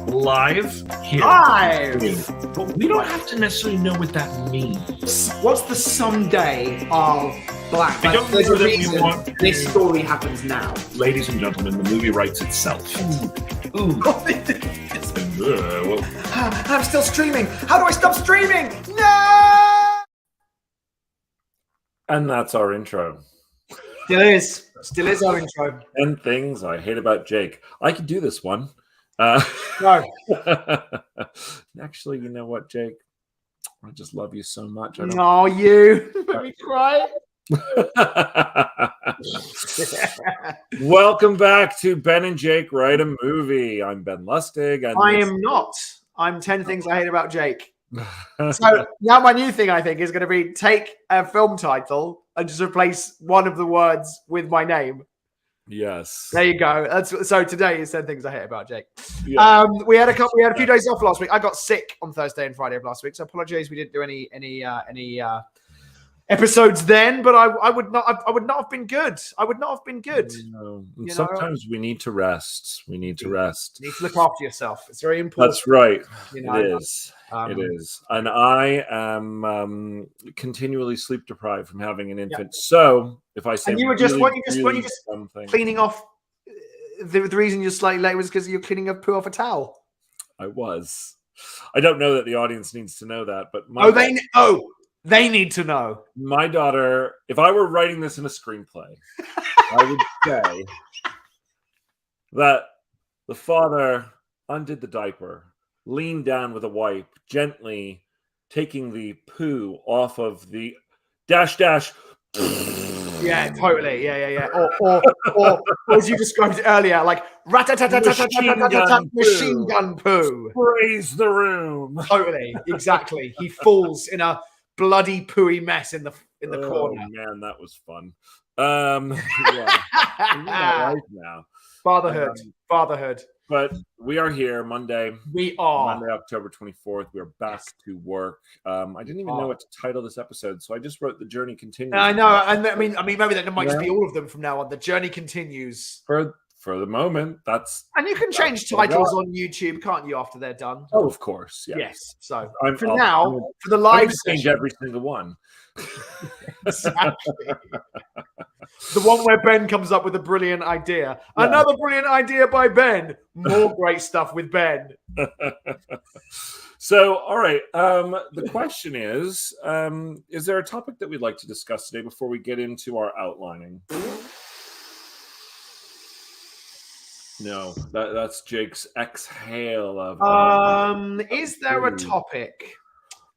Live here. Live! But we don't have to necessarily know what that means. What's the someday of Black? I don't know there's a that we reason want this story happens now. Ladies and gentlemen, the movie writes itself. Ooh. I'm still streaming. How do I stop streaming? No! And that's our intro. Still is our intro. 10 things I hate about Jake. I could do this one. No. Actually, you know what, Jake? I just love you so much. No, you made me cry. Welcome back to Ben and Jake Write a Movie. I'm Ben Lustig. And I am not. I'm 10 things I hate about Jake. So now my new thing, I think, is going to be take a film title and just replace one of the words with my name. Yes. There you go. So today is 10 things I hate about Jake. Yeah. We had a few days off last week. I got sick on Thursday and Friday of last week, so apologies we didn't do any episodes then, but I would not have been good. I would not have been good. No. Sometimes we need to rest. We need to rest. You need to look after yourself. It's very important. That's right. You know? It is. It is. And I am continually sleep deprived from having an infant. Yeah. So if I say, and you were just weren't you just cleaning off? The reason you're slightly late was because you're cleaning up poo off a towel. I was. I don't know that the audience needs to know that, but they need to know. My daughter, if I were writing this in a screenplay, I would say that the father undid the diaper, leaned down with a wipe, gently taking the poo off of the dash. Yeah, totally. Yeah. Or as you described earlier, like machine gun poo. Sprays the room. Totally, exactly. He falls in a bloody pooey mess in the corner. Oh man, that was fun. Yeah. Right now. Fatherhood. But we are here Monday. Monday, October 24th. We are back to work. I didn't even know what to title this episode, so I just wrote "The Journey Continues." I know, and I mean, maybe that might just be all of them from now on. The journey continues for the moment. And you can change titles on YouTube, can't you? After they're done. Oh, of course. Yes. So for the live change every single one. Exactly. The one where Ben comes up with a brilliant idea. Yeah. Another brilliant idea by Ben. More great stuff with Ben. So, all right. The question is there a topic that we'd like to discuss today before we get into our outlining? No, that's Jake's exhale of. Is there a topic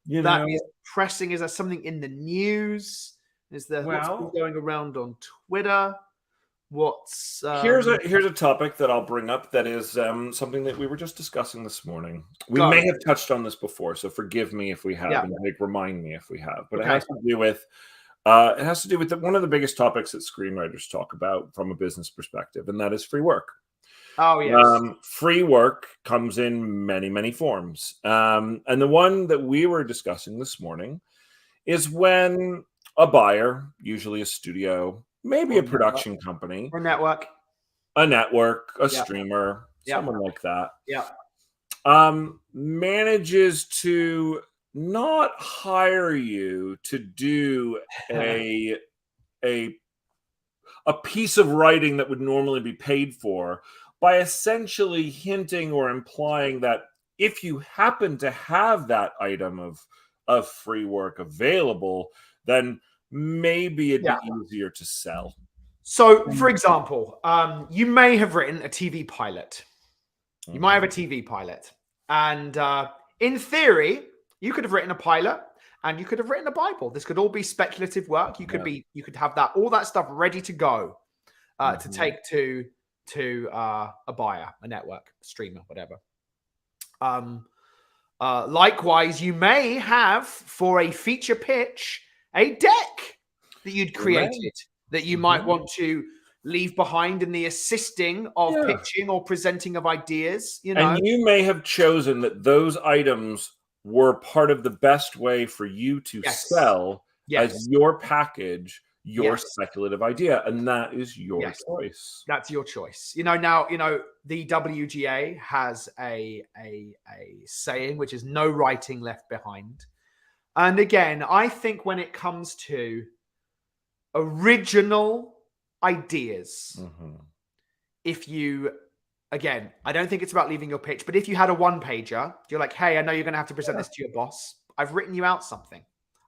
that is pressing? Is there something in the news? Is there what's going around on Twitter? Here's a topic that I'll bring up that is something that we were just discussing this morning. We may have touched on this before, so forgive me if we have, and remind me if we have. But it has to do with one of the biggest topics that screenwriters talk about from a business perspective, and that is free work. Oh, yes. Free work comes in many, many forms. And the one that we were discussing this morning is when a buyer, usually a studio, maybe a production company, or network, a streamer, someone like that, manages to not hire you to do a piece of writing that would normally be paid for, by essentially hinting or implying that if you happen to have that item of free work available, then maybe it'd be easier to sell. So, for example, you may have written a TV pilot. You might have a TV pilot. And in theory, you could have written a pilot and you could have written a Bible. This could all be speculative work. You could have all that stuff ready to go to take to a buyer, a network, a streamer, whatever. Likewise, you may have, for a feature pitch, a deck that you'd created that you might want to leave behind in the assisting of pitching or presenting of ideas. And you may have chosen that those items were part of the best way for you to sell as your package your speculative idea, and that is your choice. That's your choice. Now, the WGA has a saying, which is no writing left behind. And again, I think when it comes to original ideas, again, I don't think it's about leaving your pitch, but if you had a one-pager, you're like, hey, I know you're going to have to present this to your boss. I've written you out something.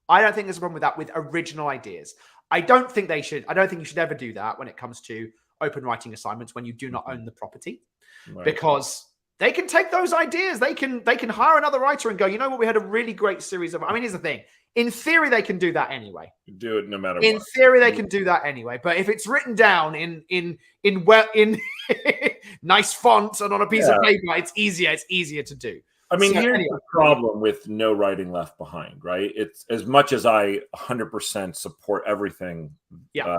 I don't think there's a problem with that, with original ideas. I don't think you should ever do that when it comes to open writing assignments when you do not own the property, because they can take those ideas. They can hire another writer and go, you know what? We had a really great series of, here's the thing. In theory, they can do that anyway. You do it no matter what. In theory, they can do that anyway. But if it's written down in nice font and on a piece of paper, it's easier to do. Here's the problem with no writing left behind, right? It's as much as I 100% support everything. Yeah.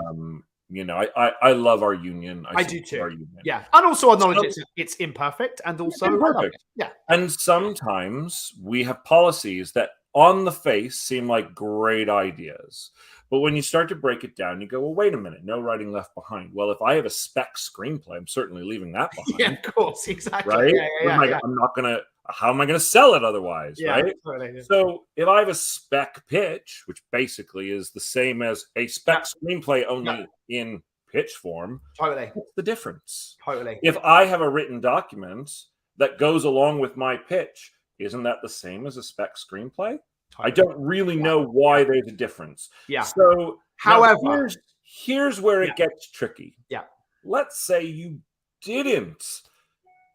I love our union. I do too. Our union. Yeah. And also acknowledge it's imperfect and also imperfect. Yeah. And sometimes we have policies that on the face seem like great ideas. But when you start to break it down, you go, well, wait a minute, no writing left behind. Well, if I have a spec screenplay, I'm certainly leaving that behind. Yeah, of course, exactly. Right? I'm not going to, how am I going to sell it otherwise? Right? Totally, yeah. So if I have a spec pitch, which basically is the same as a spec screenplay, only in pitch form, what's the difference? Totally. If I have a written document that goes along with my pitch, isn't that the same as a spec screenplay? I don't really know why there's a difference. Yeah. So, however, here's where it gets tricky. Yeah. Let's say you didn't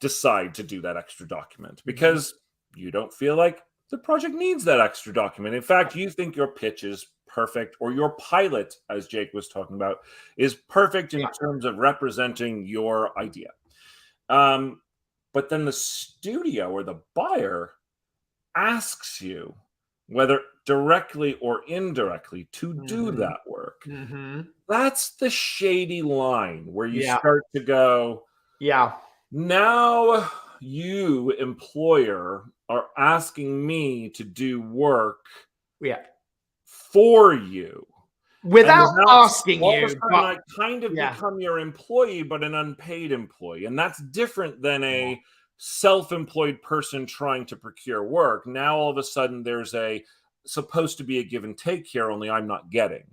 decide to do that extra document because you don't feel like the project needs that extra document. In fact, you think your pitch is perfect, or your pilot, as Jake was talking about, is perfect in terms of representing your idea. But then the studio or the buyer asks you, whether directly or indirectly, to do that work. That's the shady line where you start to go, now you, employer, are asking me to do work for you. Without asking you. I kind of become your employee, but an unpaid employee. And that's different than a self-employed person trying to procure work. Now all of a sudden there's supposed to be a give and take here, only I'm not getting.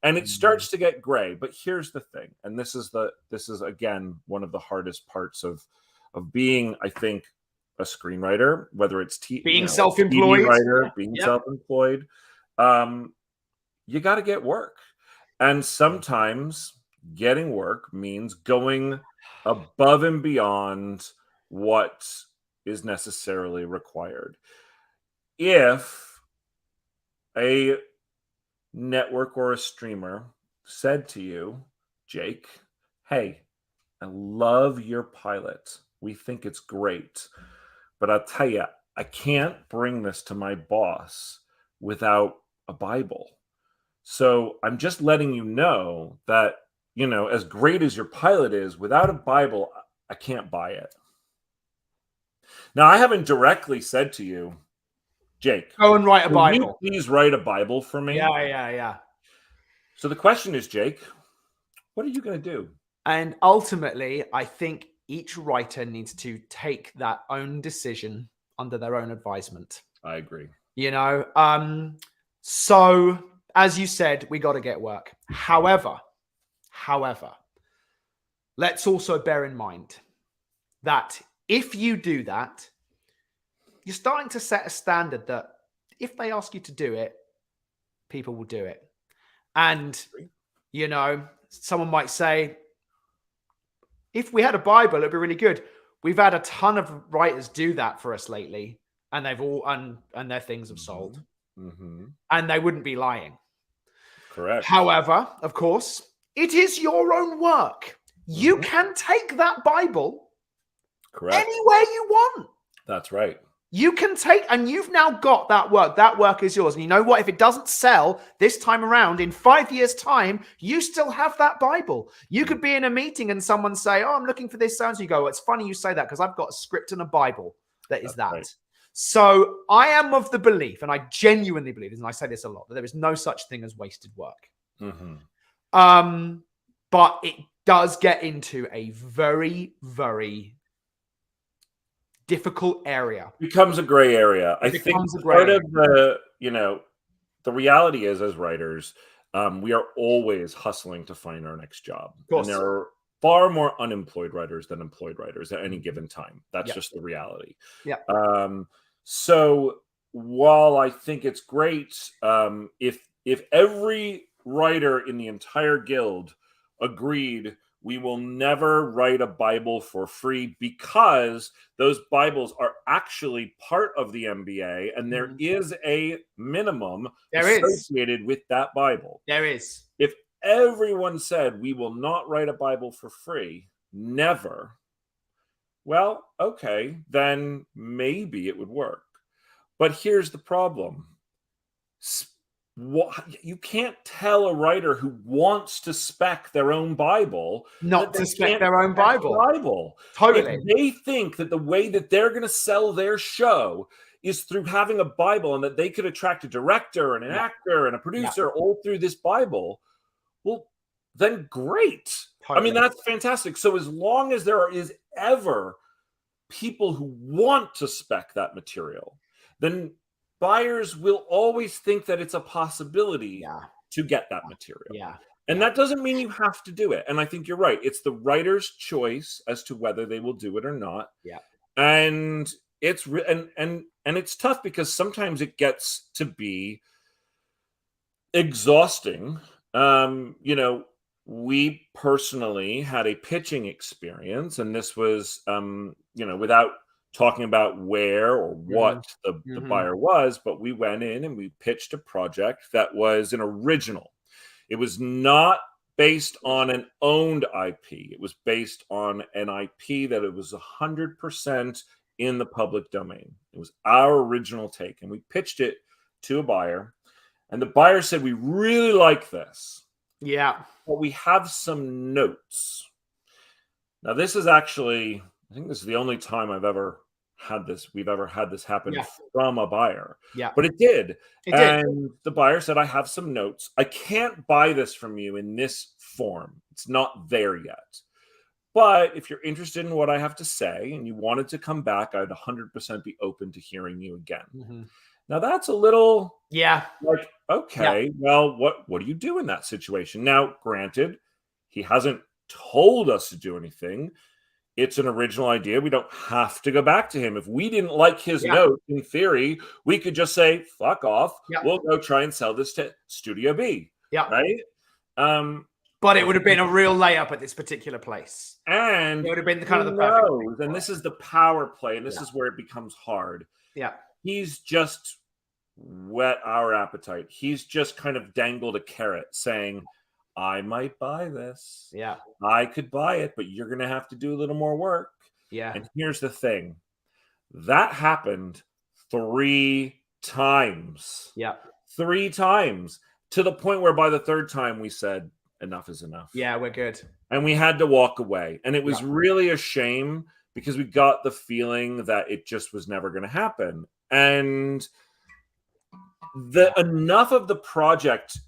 And it starts to get gray. But here's the thing, and this is again one of the hardest parts of being, I think, a screenwriter, whether it's being self-employed, TV writer, being self-employed. You got to get work. And sometimes getting work means going above and beyond what is necessarily required. If a network or a streamer said to you, Jake, hey, I love your pilot. We think it's great. But I'll tell you, I can't bring this to my boss without a Bible. So I'm just letting you know that, as great as your pilot is, without a Bible, I can't buy it. Now, I haven't directly said to you, Jake, go and write a Bible. You please write a Bible for me. Yeah. So the question is, Jake, what are you going to do? And ultimately, I think each writer needs to take that own decision under their own advisement. I agree. So as you said, we got to get work. However, let's also bear in mind that if you do that, you're starting to set a standard that if they ask you to do it, people will do it. And, someone might say, if we had a Bible, it'd be really good. We've had a ton of writers do that for us lately, and they've all, and their things have sold. And they wouldn't be lying. Correct. However, of course, it is your own work. You can take that Bible anywhere you want. That's right. You can take, and you've now got that work. That work is yours. And you know what? If it doesn't sell this time around, in 5 years' time, you still have that Bible. You could be in a meeting and someone say, oh, I'm looking for this. Sounds. You go, it's funny you say that because I've got a script and a Bible that is that. Right. So I am of the belief, and I genuinely believe, and I say this a lot, that there is no such thing as wasted work. But it does get into a very, very difficult area. Becomes a gray area. I think part of the, the reality is, as writers, we are always hustling to find our next job. And there are far more unemployed writers than employed writers at any given time. That's just the reality. Yeah. So while I think it's great, if every writer in the entire guild agreed we will never write a Bible for free because those Bibles are actually part of the MBA and there is a minimum associated with that Bible. There is. If everyone said we will not write a Bible for free, never, well, okay, then maybe it would work. But here's the problem. You can't tell a writer who wants to spec their own Bible not to spec their own Bible. Totally. If they think that the way that they're going to sell their show is through having a Bible and that they could attract a director and an actor and a producer all through this Bible, well, then great. Totally. I mean, that's fantastic. So as long as there is ever people who want to spec that material, then buyers will always think that it's a possibility to get that material. Yeah. And that doesn't mean you have to do it. And I think you're right. It's the writer's choice as to whether they will do it or not. Yeah. And it's and it's tough because sometimes it gets to be exhausting. We personally had a pitching experience, and this was without talking about where or what the buyer was, but we went in and we pitched a project that was an original. It was not based on an owned IP. It was based on an IP that it was 100% in the public domain. It was our original take, and we pitched it to a buyer, and the buyer said, "We really like this. Yeah. But we have some notes." Now, this is actually, I think this is the only time we've ever had this happen from a buyer. Yeah. But it did. And the buyer said, "I have some notes. I can't buy this from you in this form. It's not there yet. But if you're interested in what I have to say and you wanted to come back, I'd 100% be open to hearing you again." Now that's a little like, okay, well, what do you do in that situation? Now, granted, he hasn't told us to do anything. It's an original idea. We don't have to go back to him. If we didn't like his note, in theory, we could just say, "Fuck off. We'll go try and sell this to Studio B." Yeah. Right? But it would have been a real layup at this particular place. And it would have been the perfect thing. And this is the power play, and this is where it becomes hard. Yeah. He's just whet our appetite. He's just kind of dangled a carrot saying, "I might buy this. Yeah. I could buy it, but you're going to have to do a little more work." Yeah. And here's the thing. That happened 3 times. Yeah. 3 times, to the point where by the 3rd time we said, enough is enough. Yeah, we're good. And we had to walk away. And it was really a shame because we got the feeling that it just was never going to happen. And enough of the project,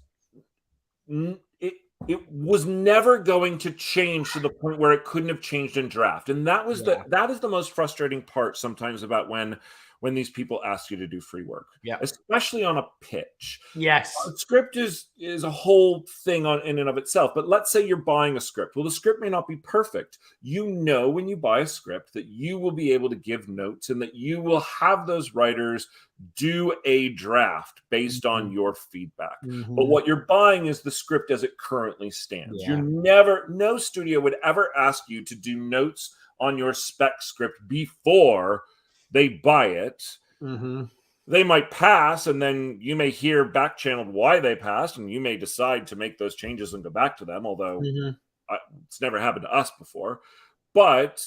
it was never going to change to the point where it couldn't have changed in draft. And that was that is the most frustrating part sometimes about when these people ask you to do free work, especially on a pitch. Yes. A script is a whole thing in and of itself. But let's say you're buying a script. Well, the script may not be perfect. You know, when you buy a script that you will be able to give notes and that you will have those writers do a draft based on your feedback. But what you're buying is the script as it currently stands. No studio would ever ask you to do notes on your spec script before they buy it. They might pass, and then you may hear back channeled why they passed, and you may decide to make those changes and go back to them, although it's never happened to us before. But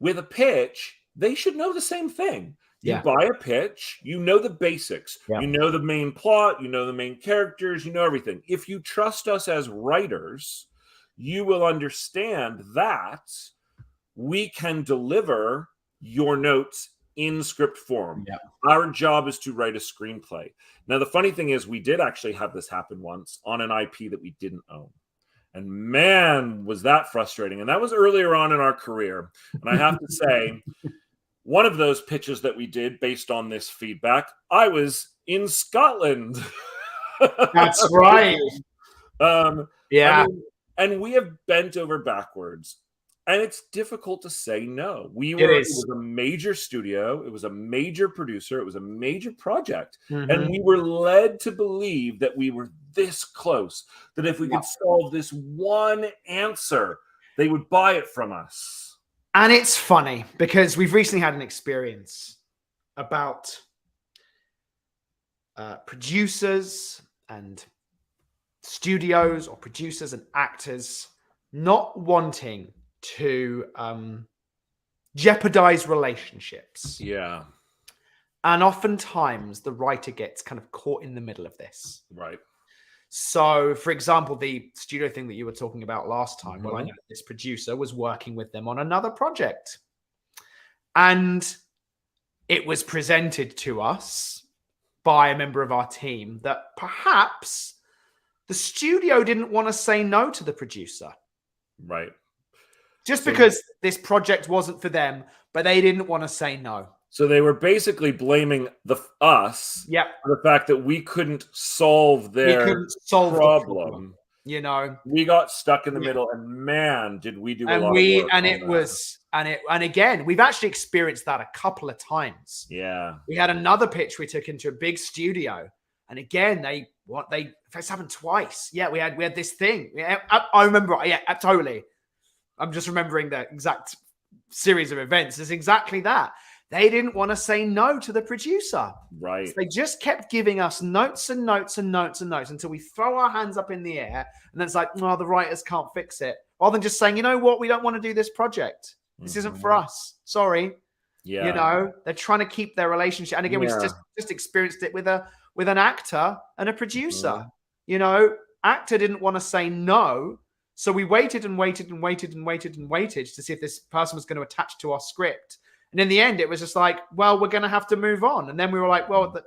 with a pitch, they should know the same thing. You buy a pitch, you know the basics. You know the main plot, you know the main characters, you know everything. If you trust us as writers, you will understand that we can deliver your notes in script form. Our job is to write a screenplay. Now, the funny thing is we did actually have this happen once on an IP that we didn't own. And man, was that frustrating. And that was earlier on in our career. And I have to say, one of those pitches that we did based on this feedback, I was in Scotland. That's right. Yeah. I mean, and we have bent over backwards. And it's difficult to say no. It was a major studio. It was a major producer. It was a major project. And we were led to believe that we were this close, that if we could solve this one answer, they would buy it from us. And it's funny because we've recently had an experience about producers and studios or producers and actors not wanting to jeopardize relationships. Yeah. And oftentimes the writer gets kind of caught in the middle of this. Right. So, for example, the studio thing that you were talking about last time, well, I know this producer was working with them on another project. And it was presented to us by a member of our team that perhaps the studio didn't want to say no to the producer. Right. Just because this project wasn't for them, but they didn't want to say no. So they were basically blaming us for the fact that we couldn't solve their problem. You know, we got stuck in the middle, and man, did we do a lot of work. And again, we've actually experienced that a couple of times. Yeah. We had another pitch we took into a big studio, and again, it's happened twice. Yeah, we had this thing. Yeah, I remember. Yeah, totally. I'm just remembering the exact series of events. It's exactly that. They didn't want to say no to the producer. Right. So they just kept giving us notes and notes and notes and notes until we throw our hands up in the air. And then it's like, well, the writers can't fix it. Rather than just saying, you know what? We don't want to do this project. This isn't for us. Sorry. Yeah. You know, they're trying to keep their relationship. And again, we just experienced it with an actor and a producer. You know, actor didn't want to say no. So we waited and waited and waited and waited and waited to see if this person was going to attach to our script. And in the end, it was just like, well, we're going to have to move on. And then we were like, well, it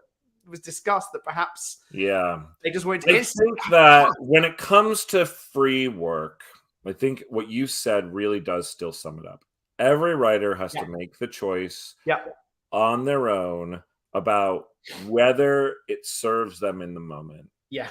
was discussed that perhaps they just wanted to. I think that when it comes to free work, I think what you said really does still sum it up. Every writer has to make the choice on their own about whether it serves them in the moment. Yeah.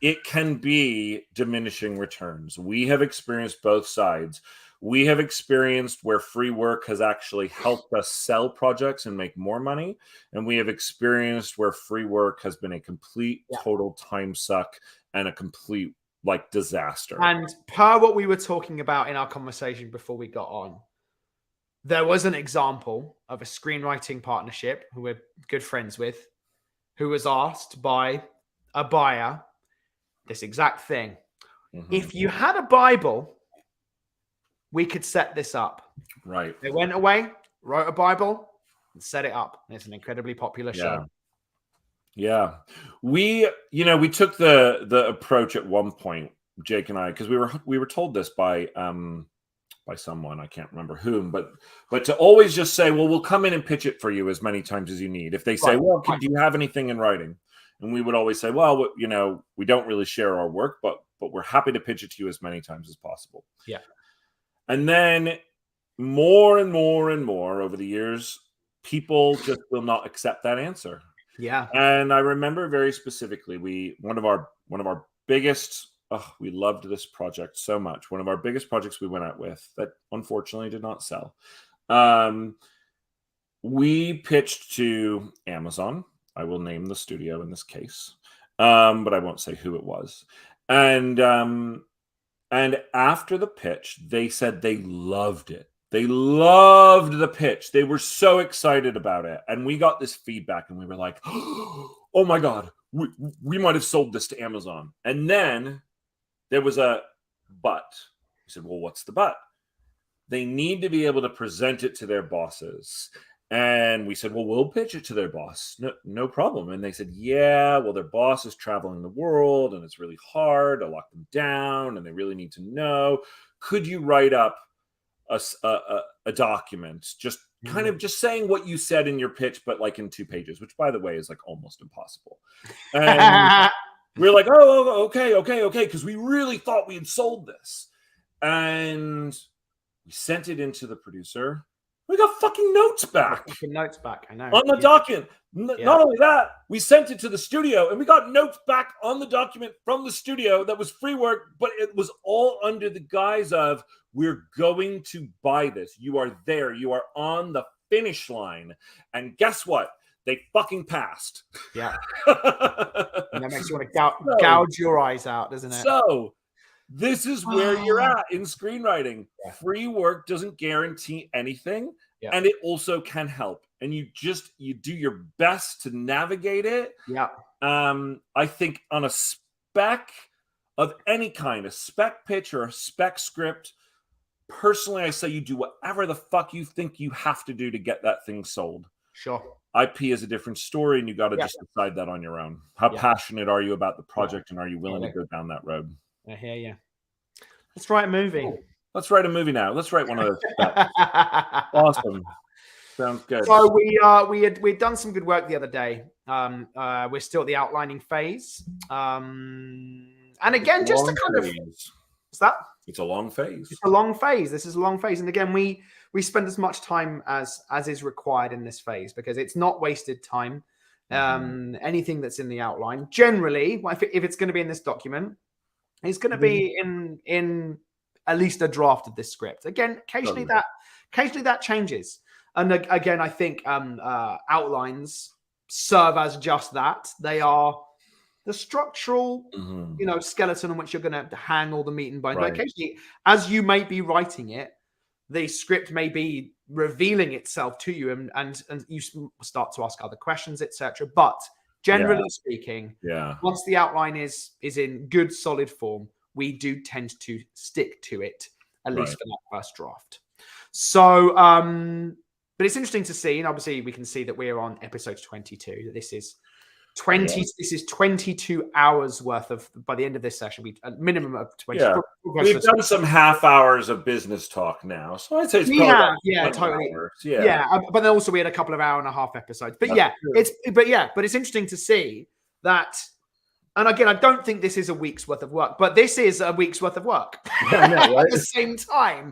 It can be diminishing returns. We have experienced both sides. We have experienced where free work has actually helped us sell projects and make more money. And we have experienced where free work has been a complete, total time suck and a complete disaster. And per what we were talking about in our conversation before we got on, there was an example of a screenwriting partnership who we're good friends with, who was asked by a buyer this exact thing. If you had a Bible, we could set this up. Right. They went away, wrote a Bible, and set it up. And it's an incredibly popular show. Yeah. We took the approach at one point, Jake and I, because we were told this by someone, I can't remember whom, but to always just say, well, we'll come in and pitch it for you as many times as you need. If they say, well, do you have anything in writing? And we would always say, well, we don't really share our work, but we're happy to pitch it to you as many times as possible. Yeah. And then more and more and more over the years, people just will not accept that answer. Yeah. And I remember very specifically, one of our biggest, we loved this project so much. One of our biggest projects we went out with that unfortunately did not sell. We pitched to Amazon. I will name the studio in this case, but I won't say who it was. And after the pitch, they said they loved it. They loved the pitch. They were so excited about it. And we got this feedback and we were like, oh my God, we might have sold this to Amazon. And then there was a but. We said, well, what's the but? They need to be able to present it to their bosses. And we said, well, we'll pitch it to their boss. No problem. And they said, yeah, well, their boss is traveling the world and it's really hard to lock them down and they really need to know. Could you write up a document, just kind of just saying what you said in your pitch, but in 2 pages, which by the way is almost impossible. And We were like, oh, okay, because we really thought we had sold this. And we sent it into the producer. We got fucking notes back. Fucking notes back, I know. On the document. Not only that, we sent it to the studio and we got notes back on the document from the studio that was free work, but it was all under the guise of, we're going to buy this. You are there. You are on the finish line. And guess what? They fucking passed. Yeah. And that makes you want to gouge your eyes out, doesn't it? So this is where you're at in screenwriting. Yeah. Free work doesn't guarantee anything. Yeah. And it also can help. And you do your best to navigate it. Yeah. I think on a spec of any kind, a spec pitch or a spec script, personally, I say you do whatever the fuck you think you have to do to get that thing sold. Sure. IP is a different story, and you got to just decide that on your own. How passionate are you about the project, and are you willing to go down that road? I hear you. Let's write a movie. Cool. Let's write a movie now. Let's write one of those. Awesome. Sounds good. So we'd done some good work the other day. We're still at the outlining phase. And again, just to kind of what's that? It's a long phase. It's a long phase. This is a long phase. And again, we spend as much time as is required in this phase because it's not wasted time. Anything that's in the outline, generally, if it's going to be in this document, it's going to be in at least a draft of this script. Again, occasionally that changes. And again, I think outlines serve as just that. They are the structural, skeleton on which you're going to hang all the meat and bone. Right. But occasionally, as you may be writing it, the script may be revealing itself to you, and you start to ask other questions, etc. But generally speaking, once the outline is in good, solid form, we do tend to stick to it, at least for that first draft. So, but it's interesting to see, and obviously we can see that we're on episode 22. That this is 22 hours worth of, by the end of this session, a minimum of 20. Yeah. We've done some half hours of business talk now. So I'd say it's probably totally. Hours. But then also we had a couple of hour and a half episodes. But it's interesting to see that. And again, I don't think this is a week's worth of work, but this is a week's worth of work at the same time.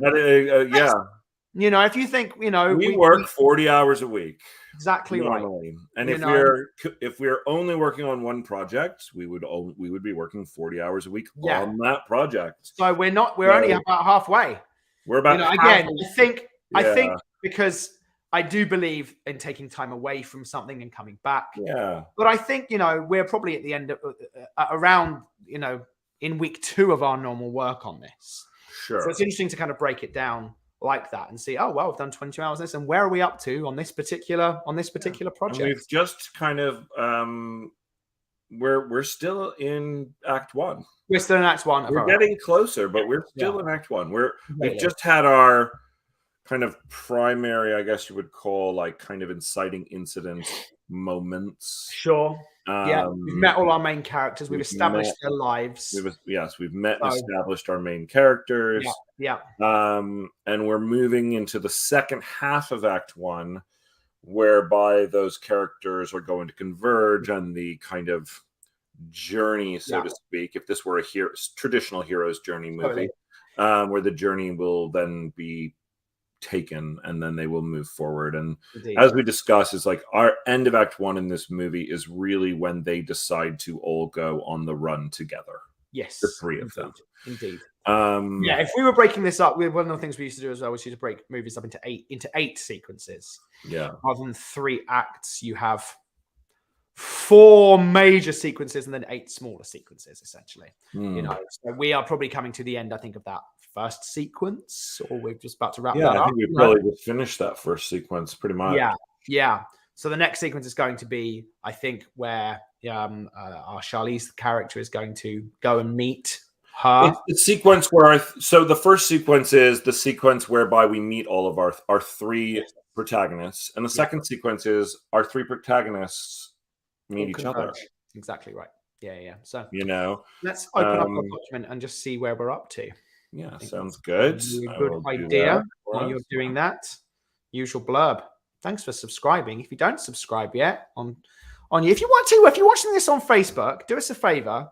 If you think, we work 40 hours a week. Exactly normally. Right. And if we're only working on one project, we would be working 40 hours a week on that project. So we're only about halfway. We're about again, I think because I do believe in taking time away from something and coming back. Yeah. But I think, we're probably at the end of around, in week 2 of our normal work on this. Sure. So it's interesting to kind of break it down like that and see, we've done 22 hours on this, and where are we up to on this particular project? And we've just kind of we're still in Act 1. We're still in Act 1. We're getting closer, but we're still in Act 1. We've just had our kind of primary, I guess you would call, like, kind of inciting incident moments. Sure. We've met all our main characters. We've established their lives. We've met and established our main characters. Yeah. And we're moving into the second half of Act 1, whereby those characters are going to converge on the kind of journey, so to speak. If this were a traditional hero's journey movie, where the journey will then be taken and then they will move forward. And as we discussed, it's like our end of Act 1 in this movie is really when they decide to all go on the run together. Yes, the 3 of them. Indeed. If we were breaking this up, one of the things we used to do as well was to break movies up into eight sequences. Yeah. Rather than 3 acts, you have 4 major sequences and then 8 smaller sequences, essentially. So we are probably coming to the end, I think, of that first sequence, or we're just about to wrap that up. I think we've probably just finished that first sequence pretty much. Yeah. So the next sequence is going to be, I think, where our Charlize character is going to go and meet her. It's the sequence where so the first sequence is the sequence whereby we meet all of our 3 protagonists, and the second sequence is our 3 protagonists meet each other. Exactly right. Yeah. So let's open up our document and just see where we're up to. Yeah, sounds good. Good idea. While you're doing that, usual blurb. Thanks for subscribing. If you don't subscribe yet on on you. If you want to, if you're watching this on Facebook, do us a favor.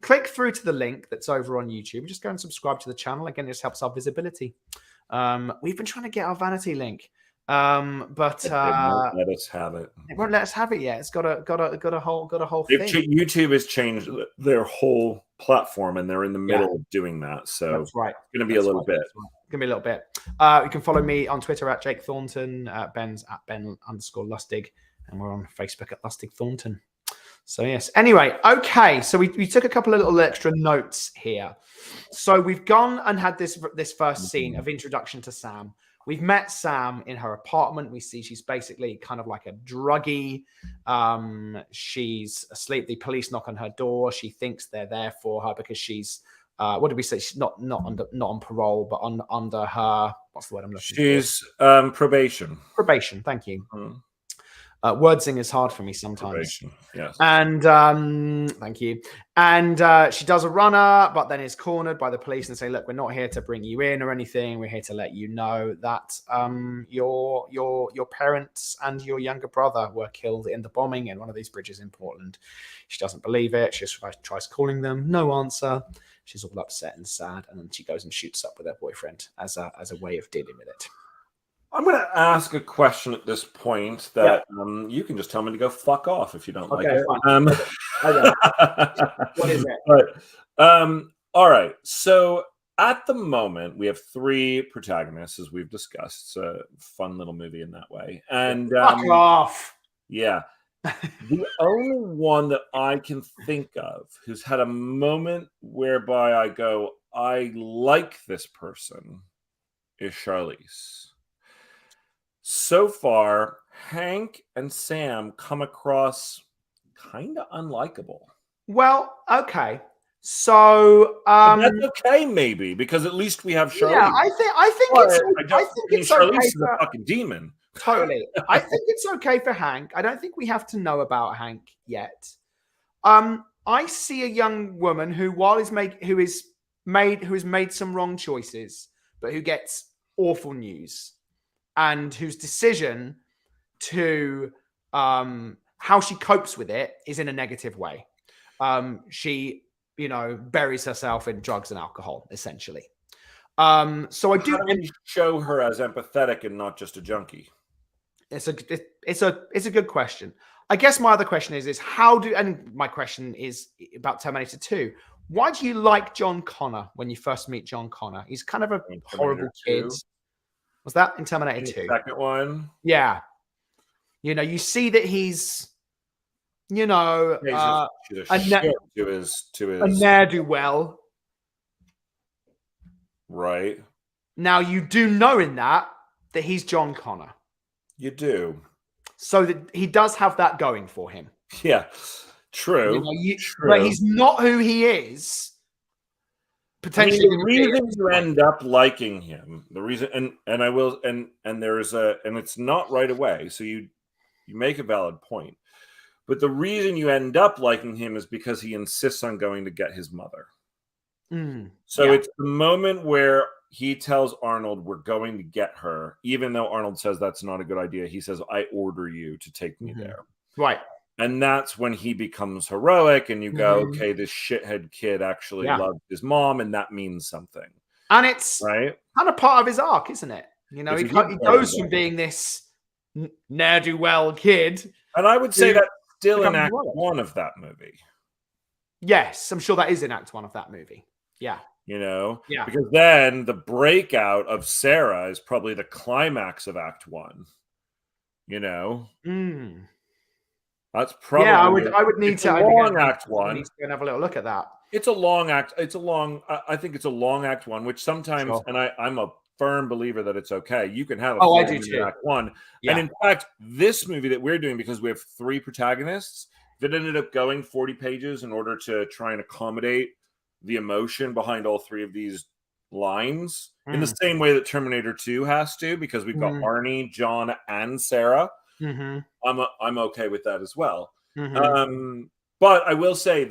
Click through to the link that's over on YouTube. Just go and subscribe to the channel. Again, this helps our visibility. We've been trying to get our vanity link, but it won't let us have it. It won't let us have it yet. It's got a whole thing. YouTube has changed their whole platform, and they're in the middle of doing that. So that's right. It's going to be a little bit. It's going to be a little bit. You can follow me on Twitter at Jake Thornton. Ben's at Ben_Lustig, and we're on Facebook at Lustig Thornton. So yes. Anyway, okay. So we took a couple of little extra notes here. So we've gone and had this first scene of introduction to Sam. We've met Sam in her apartment. We see she's basically kind of like a druggie. She's asleep. The police knock on her door. She thinks they're there for her because she's what did we say? She's not on parole, but under her, what's the word I'm looking for? She's probation. Probation. Thank you. Wordsing is hard for me sometimes. Probation, yes. And thank you. And she does a runner, but then is cornered by the police and say, "Look, we're not here to bring you in or anything. We're here to let you know that your parents and your younger brother were killed in the bombing in one of these bridges in Portland." She doesn't believe it. She tries calling them, no answer. She's all upset and sad, and then she goes and shoots up with her boyfriend as a way of dealing with it. I'm going to ask a question at this point that you can just tell me to go fuck off if you don't like it. What is it? But, all right. So at the moment, we have 3 protagonists, as we've discussed. It's a fun little movie in that way. And fuck off. Yeah. The only one that I can think of who's had a moment whereby I go, I like this person, is Charlize. So far, Hank and Sam come across kind of unlikable. Well, okay. So that's okay, maybe, because at least we have Charlize. Yeah, I think it's Charlize okay is a fucking demon. Totally. I think it's okay for Hank. I don't think we have to know about Hank yet. I see a young woman who has made some wrong choices, but who gets awful news, and whose decision to how she copes with it is in a negative way. She, buries herself in drugs and alcohol, essentially. So I do. How do you show her as empathetic and not just a junkie? It's a good question. I guess my other question is and my question is about Terminator 2. Why do you like John Connor when you first meet John Connor? He's kind of a horrible kid. Was that in Terminator 2? Second one. Yeah. You see that he's, a ne'er-do-well. Right. Now, you do know in that he's John Connor. You do. So that he does have that going for him. Yeah, true. True. But he's not who he is. Potentially, the reason you end up liking him, the reason, and I will, and there's and it's not right away. So you make a valid point, but the reason you end up liking him is because he insists on going to get his mother. It's the moment where he tells Arnold, "We're going to get her," even though Arnold says that's not a good idea. He says, "I order you to take me there." Right. And that's when he becomes heroic, and you go, okay, this shithead kid actually loved his mom, and that means something. And it's kind of part of his arc, isn't it? He goes from being this ne'er-do-well kid. And I would say that's still in Act 1 of that movie. Yes, I'm sure that is in Act 1 of that movie. Yeah. Because then the breakout of Sarah is probably the climax of Act 1. That's probably I would need to long Act 1. I need to go and have a little look at that. It's a long act. I think it's a long Act 1, which sometimes, and I'm a firm believer that it's okay. You can have I do too. Act 1. Yeah. And in fact, this movie that we're doing, because we have 3 protagonists, that ended up going 40 pages in order to try and accommodate the emotion behind all 3 of these lines in the same way that Terminator 2 has to, because we've got Arnie, John, and Sarah. I'm okay with that as well. But I will say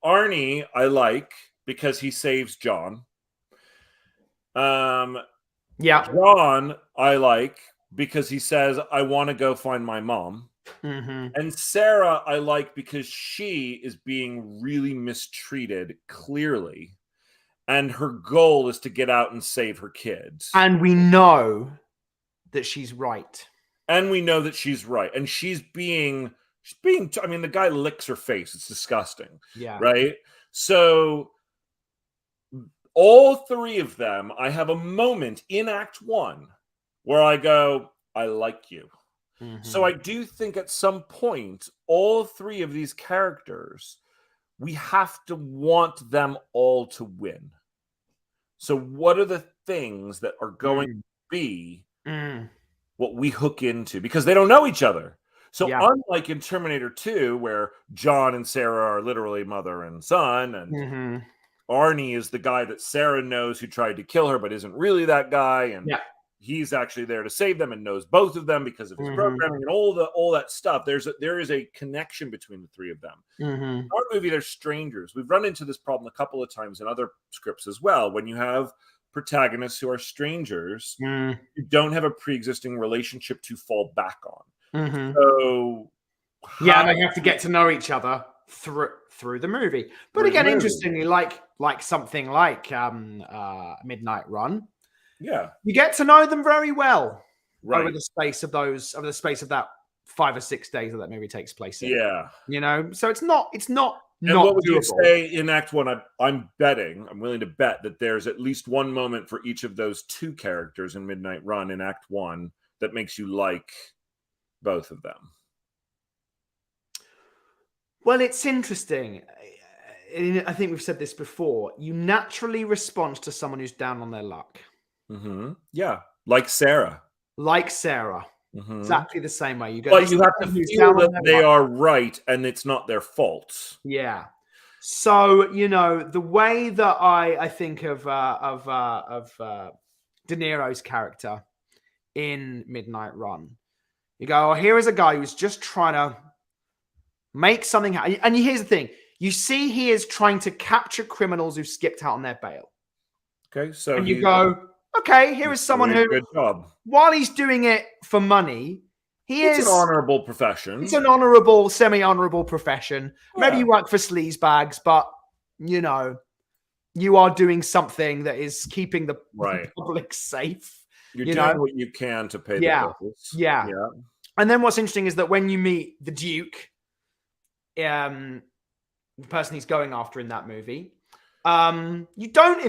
Arnie I like because he saves John. John I like because he says, I want to go find my mom. And Sarah, I like because she is being really mistreated, clearly. And her goal is to get out and save her kids. And we know that she's right. And we know that she's right. And she's being, I mean, the guy licks her face. It's disgusting. Yeah. Right? So all three of them, I have a moment in Act 1 where I go, I like you. So I do think at some point, all three of these characters, we have to want them all to win. So what are the things that are going to be what we hook into? Because they don't know each other. So unlike in Terminator 2, where John and Sarah are literally mother and son, and Arnie is the guy that Sarah knows who tried to kill her but isn't really that guy, and he's actually there to save them and knows both of them because of his programming and all that stuff. There is a connection between the three of them. In our movie, they're strangers. We've run into this problem a couple of times in other scripts as well. When you have protagonists who are strangers, you don't have a pre-existing relationship to fall back on. So they have to get to know each other through the movie. But again, interestingly, like something like Midnight Run, you get to know them very well over the space of that 5 or 6 days that movie takes place in. You know, so it's not and what would you say in Act 1? I'm willing to bet that there's at least one moment for each of those two characters in Midnight Run in Act 1 that makes you like both of them. Well, it's interesting. I think we've said this before. You naturally respond to someone who's down on their luck. Yeah, like Sarah. Exactly the same way. You go, but you have to feel that they are right and it's not their fault. Yeah. So, you know, the way that I think of De Niro's character in Midnight Run, you go, oh, here is a guy who's just trying to make something happen. And here's the thing. You see he is trying to capture criminals who skipped out on their bail. Okay, so and you go, okay, here is someone who, good job. While he's doing it for money, it's an honorable profession. It's an honorable, semi-honorable profession. Maybe you work for sleazebags, but, you know, you are doing something that is keeping the public safe. You're doing what you can to pay the bills. Yeah. And then what's interesting is that when you meet the Duke, the person he's going after in that movie, you don't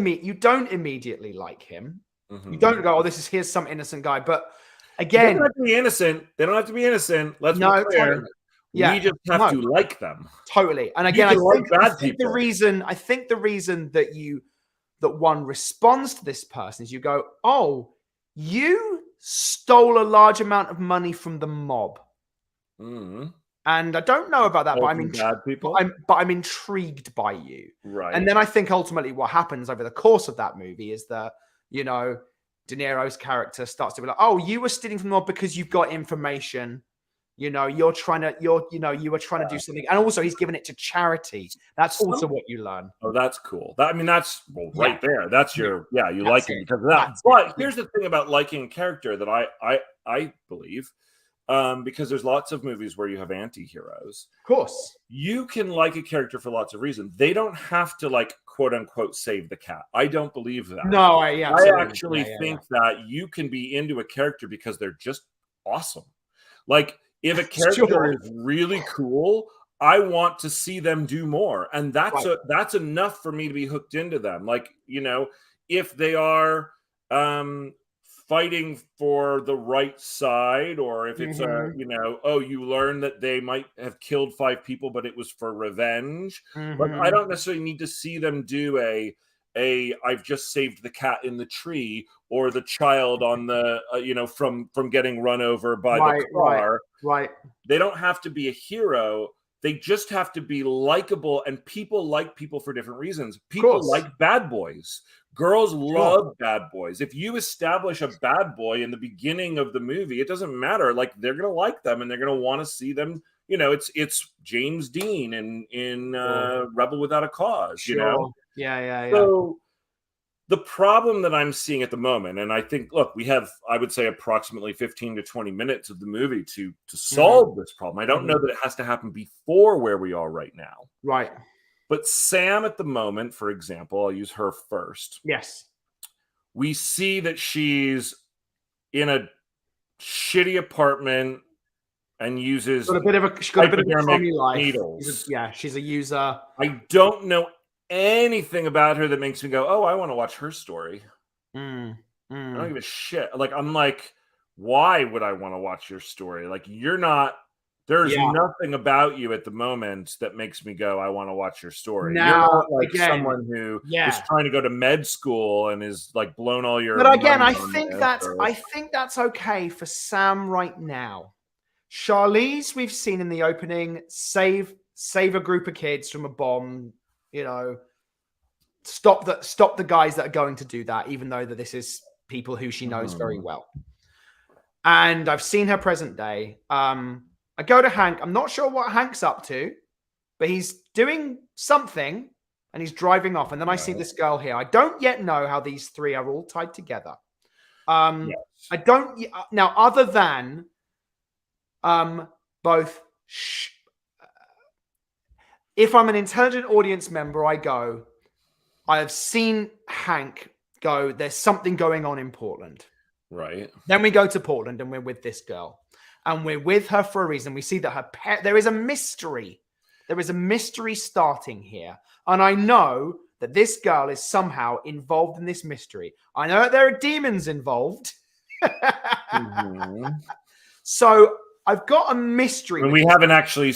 immediately like him. You don't go, oh, here's some innocent guy. But again, they don't have to be innocent. Let's be clear. Totally. Yeah, we just have to like them. Totally. And again, I think the reason that one responds to this person is you go, oh, you stole a large amount of money from the mob. And I don't know about that, but I'm intrigued by you. Right. And then I think ultimately what happens over the course of that movie is that, you know, De Niro's character starts to be like, oh, you were stealing from the mob because you've got information. You know, you were trying to do something. And also he's given it to charity. That's also what you learn. Oh, that's cool. That's right there. That's you like him because of that. But here's the thing about liking a character that I believe. Because there's lots of movies where you have anti-heroes. Of course. You can like a character for lots of reasons. They don't have to, like, quote unquote, save the cat. I don't believe that. No, I actually think that you can be into a character because they're just awesome. Like, if a character is really cool, I want to see them do more. And that's enough for me to be hooked into them. Like, you know, if they are fighting for the right side, or if it's you learn that they might have killed 5 people, but it was for revenge. But I don't necessarily need to see them do I've just saved the cat in the tree, or the child on the from getting run over by the car. Right. They don't have to be a hero. They just have to be likable, and people like people for different reasons. People like bad boys. Girls love bad boys. If you establish a bad boy in the beginning of the movie, it doesn't matter. Like, they're going to like them, and they're going to want to see them. You know, it's James Dean in Rebel Without a Cause, you know? Yeah. So The problem that I'm seeing at the moment, and I think, look, we have, I would say, approximately 15 to 20 minutes of the movie to solve this problem. I don't know that it has to happen before where we are right now. Right. But Sam at the moment, for example, I'll use her first. Yes. We see that she's in a shitty apartment and uses she's got a bit of a crummy life. Needles. She's a user. I don't know anything about her that makes me go, oh, I want to watch her story. I don't give a shit. Like, I'm like, why would I want to watch your story? Like, there's nothing about you at the moment that makes me go, I want to watch your story. Now, you're not like someone who is trying to go to med school and is like blown all your. But again, I think that's okay for Sam right now. Charlize, we've seen in the opening, save a group of kids from a bomb. You know, stop the guys that are going to do that, even though that this is people who she knows very well. And I've seen her present day. I go to Hank. I'm not sure what Hank's up to, but he's doing something and he's driving off. And then I see this girl here. I don't yet know how these three are all tied together. I don't now, other than both. If I'm an intelligent audience member, I have seen Hank go, there's something going on in Portland. Right. Then we go to Portland and we're with this girl. And we're with her for a reason. We see that there is a mystery. There is a mystery starting here. And I know that this girl is somehow involved in this mystery. I know that there are demons involved. So I've got a mystery. And we haven't actually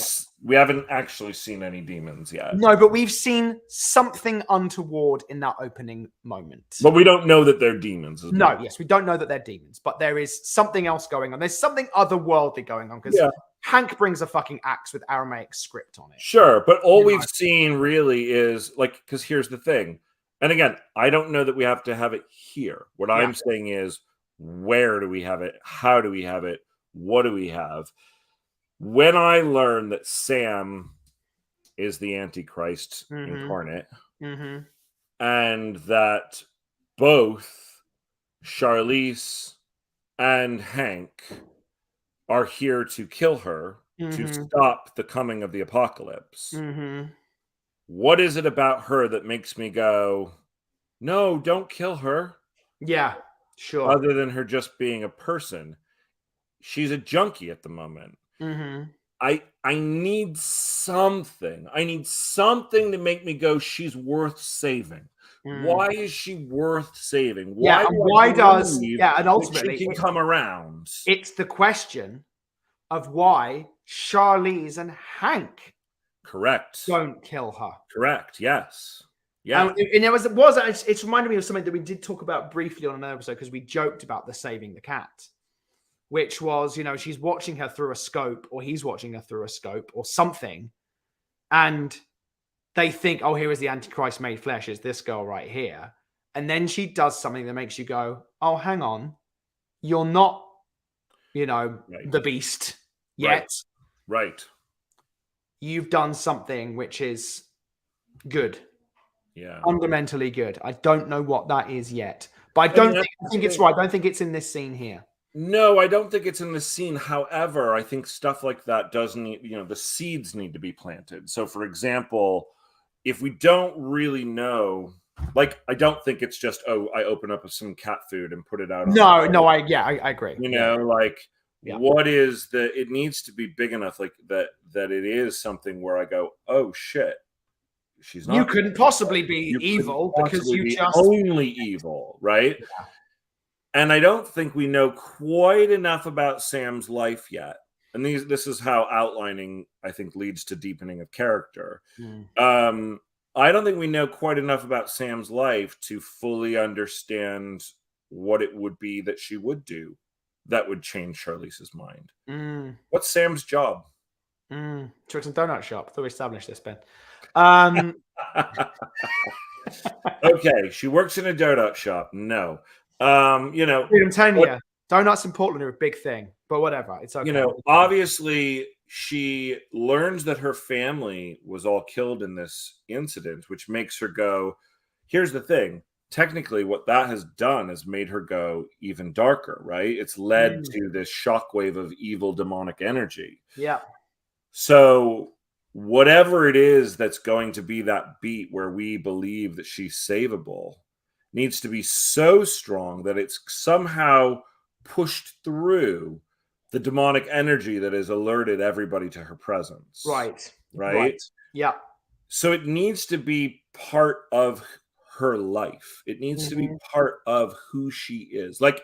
seen any demons yet. No, but we've seen something untoward in that opening moment. But we don't know that they're demons. No, yes, we don't know that they're demons, but there is something else going on. There's something otherworldly going on because Hank brings a fucking axe with Aramaic script on it. Sure, but all we've seen really is like, because here's the thing. And again, I don't know that we have to have it here. What I'm saying is, where do we have it? How do we have it? What do we have? When I learned that Sam is the Antichrist incarnate, and that both Charlize and Hank are here to kill her, to stop the coming of the apocalypse, what is it about her that makes me go, no, don't kill her? Yeah, sure. Other than her just being a person. She's a junkie at the moment. I need something. I need something to make me go, she's worth saving. Why is she worth saving? And ultimately she can come around. It's the question of why Charlize and Hank don't kill her. Correct. Yes. Yeah. And it's reminded me of something that we did talk about briefly on another episode because we joked about the saving the cat. Which was, she's watching her through a scope, or he's watching her through a scope, or something. And they think, oh, here is the Antichrist made flesh, is this girl right here. And then she does something that makes you go, oh, hang on. You're not, the beast yet. Right. You've done something which is good. Yeah. Fundamentally good. I don't know what that is yet. But I think it's right. I don't think it's in this scene here. No, I don't think it's in the scene. However, I think stuff like that does need, the seeds need to be planted. So, for example, if we don't really know, like, I don't think it's just, oh, I open up some cat food and put it out. I agree. What is it needs to be big enough, like that it is something where I go, oh shit, she's not. You couldn't possibly be evil because you just only evil, right? Yeah. And I don't think we know quite enough about Sam's life yet. And this is how outlining, I think, leads to deepening of character. I don't think we know quite enough about Sam's life to fully understand what it would be that she would do that would change Charlize's mind. What's Sam's job? To work in a donut shop. I thought we established this, Ben. Okay, she works in a donut shop. No. Dude, I'm telling you, donuts in Portland are a big thing, but whatever. It's okay. Obviously, she learns that her family was all killed in this incident, which makes her go, here's the thing. technically what that has done is made her go even darker, right? It's led to this shockwave of evil demonic energy. Yeah. So whatever it is that's going to be that beat where we believe that she's savable needs to be so strong that it's somehow pushed through the demonic energy that has alerted everybody to her presence. Right. Yeah. So it needs to be part of her life. It needs to be part of who she is. Like,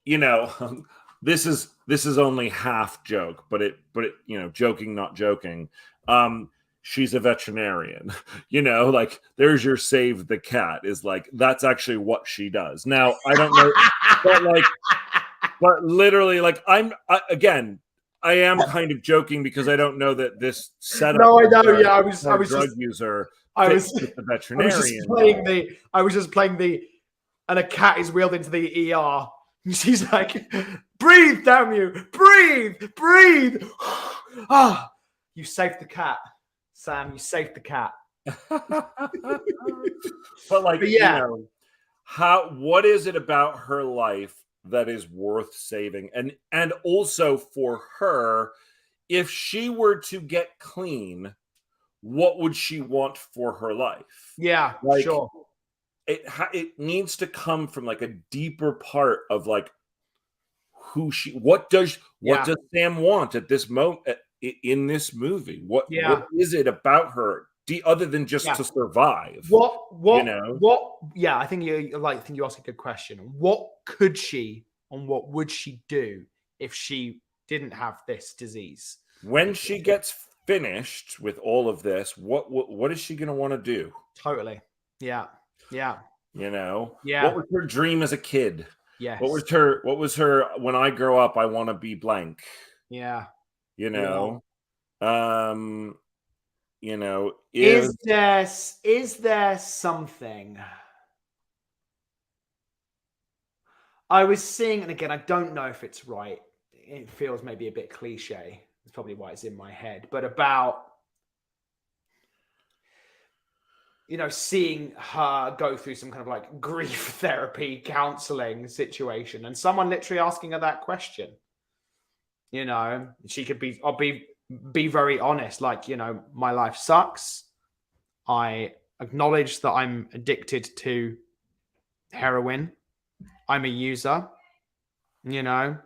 you know, this is only half joke, but it, you know, joking, not joking. She's a veterinarian, you know, like there's your save the cat is like, that's actually what she does. Now, I don't know, but literally, like again, I am kind of joking because I don't know that this setup. No, I know. Yeah, I was drug just user. I was with the veterinarian. I was just playing the, and a cat is wheeled into the ER. And she's like, "Breathe, damn you! Breathe! Ah, you saved the cat, Sam. You saved the cat." But like, you know, what is it about her life that is worth saving? And also for her, if she were to get clean, what would she want for her life? Yeah, like, sure. It needs to come from like a deeper part of like who she. What does Sam want at this moment in this movie? What is it about her other than just to survive? Yeah, I think you asked a good question. What could she and what would she do if she didn't have this disease? When she gets finished with all of this, what is she going to want to do? Totally. Yeah. You know. Yeah. What was her dream as a kid? Yes. What was her when I grow up I want to be blank? Yeah. You know. You know, is there something I was seeing, and again, I don't know if it's right. It feels maybe a bit cliche. It's probably why it's in my head, but about, you know, seeing her go through some kind of like grief therapy counseling situation, and someone literally asking her that question. You know, she could be very honest, like, you know, my life sucks. I acknowledge that I'm addicted to heroin. I'm a user. You know,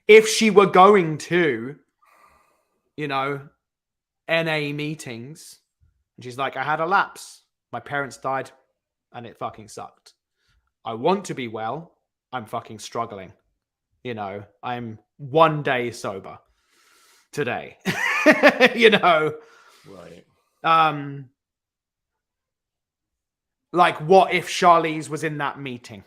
if she were going to, you know, NA meetings, and she's like, I had a lapse. My parents died and it fucking sucked. I want to be well. I'm fucking struggling. You know, I'm 1 day sober today. You know, right. Like, what if Charlize was in that meeting?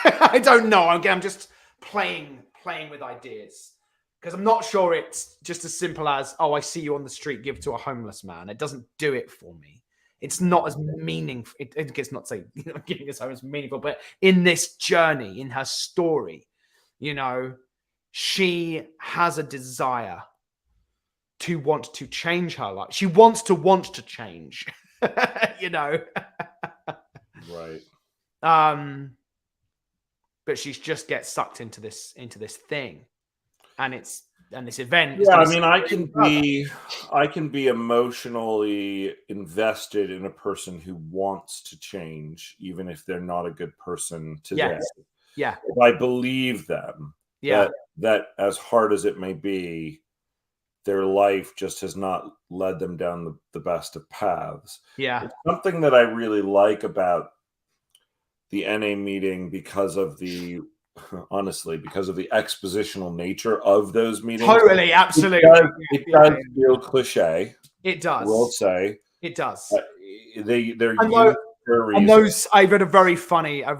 I don't know. I'm just playing with ideas, because I'm not sure it's just as simple as, oh, I see you on the street, give to a homeless man. It doesn't do it for me. It's not as meaningful. It's not saying, you know, giving us home is meaningful, but in this journey, in her story, you know, she has a desire to want to change her life. She wants to change, you know. Right. But she just gets sucked into this thing, and this event. Yeah, I mean, I can be emotionally invested in a person who wants to change, even if they're not a good person today. Yeah. If I believe them, that as hard as it may be, their life just has not led them down the best of paths. Yeah. It's something that I really like about the NA meeting because of the expositional nature of those meetings. Totally, absolutely. It does feel cliche. It does. I will say. It does. They're used for a reason. And those, I read a very funny, I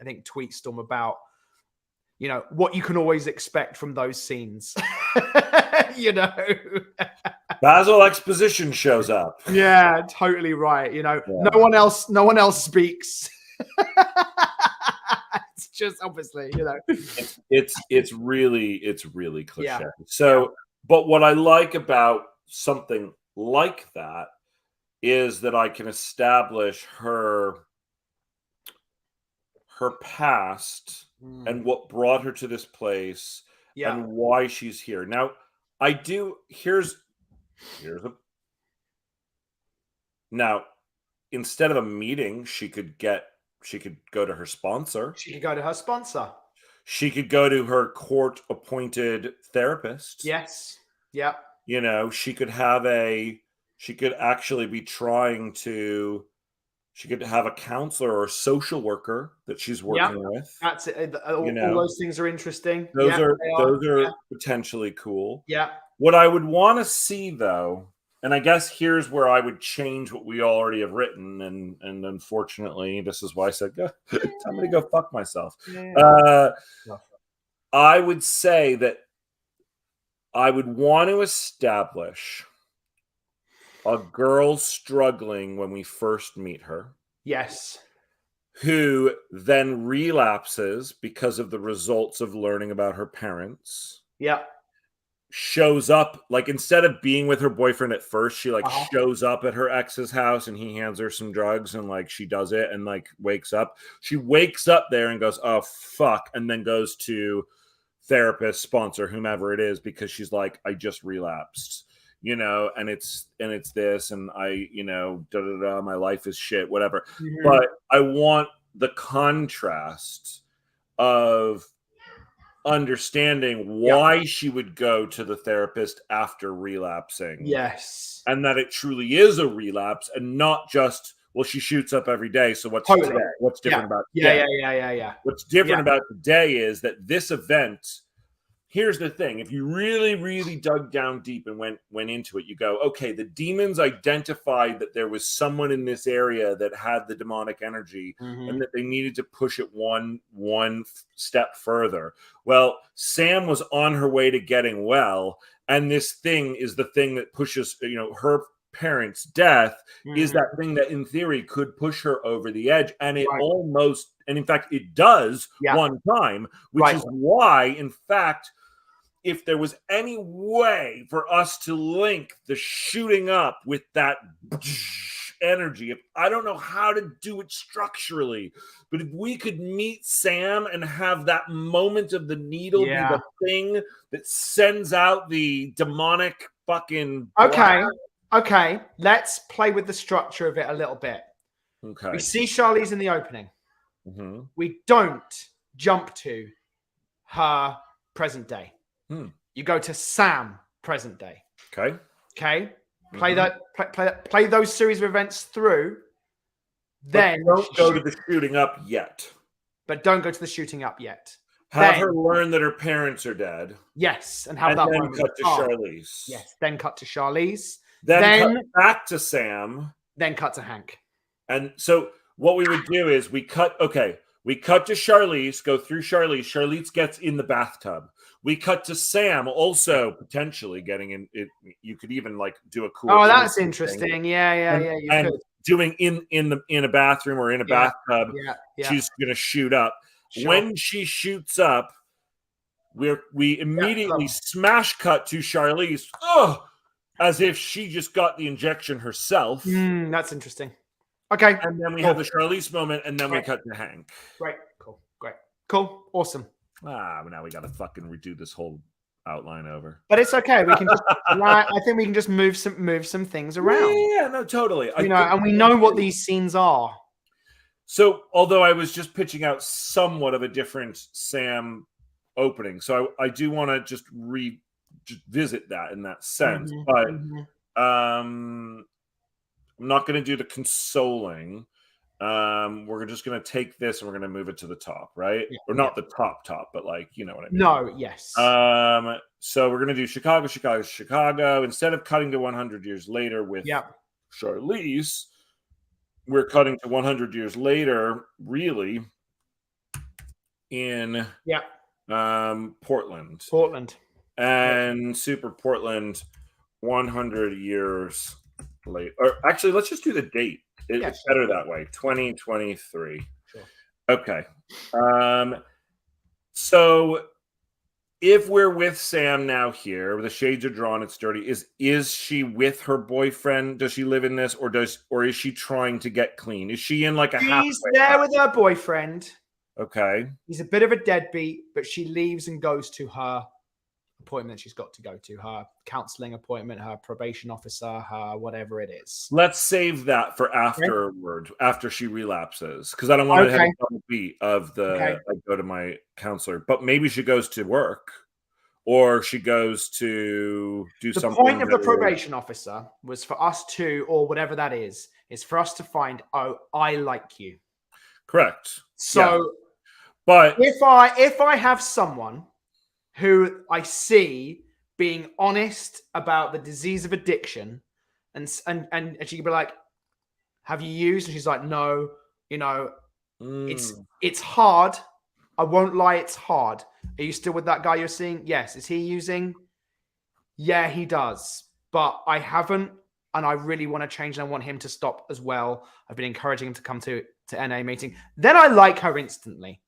think, tweet storm about, you know, what you can always expect from those scenes. You know. Basil exposition shows up. Yeah, totally right. You know, no one else speaks. It's just, obviously, you know, it's really cliche. Yeah. So, but what I like about something like that is that I can establish her her past and what brought her to this place and why she's here. Now, here's a now, instead of a meeting, she could go to her sponsor. She could go to her sponsor. She could go to her court-appointed therapist. Yes. Yeah. You know, she could actually be trying to. She could have a counselor or a social worker that she's working with. That's it. All those things are interesting. Those are potentially cool. Yeah. What I would want to see, though, and I guess here's where I would change what we already have written, and unfortunately, this is why I said, time to go fuck myself. I would say that I would want to establish a girl struggling when we first meet her. Yes. Who then relapses because of the results of learning about her parents. Yeah. Shows up, like, instead of being with her boyfriend at first, she shows up at her ex's house and he hands her some drugs and like she does it and like wakes up. She wakes up there and goes, oh fuck, and then goes to therapist, sponsor, whomever it is, because she's like, I just relapsed. You know, and it's this, and I, you know, my life is shit, whatever. Mm-hmm. But I want the contrast of understanding why she would go to the therapist after relapsing. Yes. And that it truly is a relapse and not just, well, she shoots up every day. So what's today? What's different about today? Yeah. What's different about today is that this event. Here's the thing. If you really, really dug down deep and went into it, you go, okay, the demons identified that there was someone in this area that had the demonic energy and that they needed to push it one step further. Well, Sam was on her way to getting well, and this thing is the thing that pushes, you know, her parents' death is that thing that in theory could push her over the edge. And it almost, and in fact, it does one time, which is why, in fact, if there was any way for us to link the shooting up with that energy, I don't know how to do it structurally, but if we could meet Sam and have that moment of the needle be the thing that sends out the demonic fucking Okay, let's play with the structure of it a little bit. Okay. We see Charlize in the opening. Mm-hmm. We don't jump to her present day. You go to Sam present day. Okay. Play those series of events through. Then don't go to the shooting up yet. But don't go to the shooting up yet. Have her learn that her parents are dead. Yes, and have that then moment cut to Charlize. Yes, then cut to Charlize. Then cut back to Sam. Then cut to Hank. And so what we would do is we cut to Charlize, go through Charlize. Charlize gets in the bathtub. We cut to Sam also potentially getting in it. You could even like do a cool. Oh, that's interesting. Yeah. You and could. Doing in a bathroom or in a bathtub. Yeah. She's gonna shoot up. Sure. When she shoots up, we immediately smash cut to Charlize. Oh, as if she just got the injection herself. That's interesting. Okay. And then we have the Charlize moment, and then we cut to Hank. Right. Cool. Awesome. Now we got to fucking redo this whole outline over. But it's okay. We can just. I think we can just move some things around. Yeah, no, totally. And we know what these scenes are. So, although I was just pitching out somewhat of a different Sam opening, so I do want to just visit that in that sense. But I'm not going to do the consoling. We're just going to take this and we're going to move it to the top, right? Or not the top, but like, you know what I mean? No, yes. So we're going to do Chicago. Instead of cutting to 100 years later with Charlize, we're cutting to 100 years later, really, in Portland. And Super Portland, 100 years later. Or actually, let's just do the date. It's better that way. 2023. Sure. Okay. So if we're with Sam now here, the shades are drawn, it's dirty. Is she with her boyfriend? Does she live in this, or is she trying to get clean? Is she in like a halfway? She's there with her boyfriend. Okay. He's a bit of a deadbeat, but she leaves and goes to her appointment she's got to go to, her counseling appointment, her probation officer, her whatever it is. Let's save that for afterward, after she relapses, because I don't want to have a double beat of I go to my counselor, but maybe she goes to work or she goes to do something. The point of the probation officer was for us to, or whatever that is for us to find, oh, I like you. Correct. So, but if I have someone who I see being honest about the disease of addiction, and she can be like, "Have you used?" And she's like, "No." You know, it's hard. I won't lie, it's hard. Are you still with that guy you're seeing? Yes. Is he using? Yeah, he does. But I haven't, and I really want to change, and I want him to stop as well. I've been encouraging him to come to NA meeting. Then I like her instantly.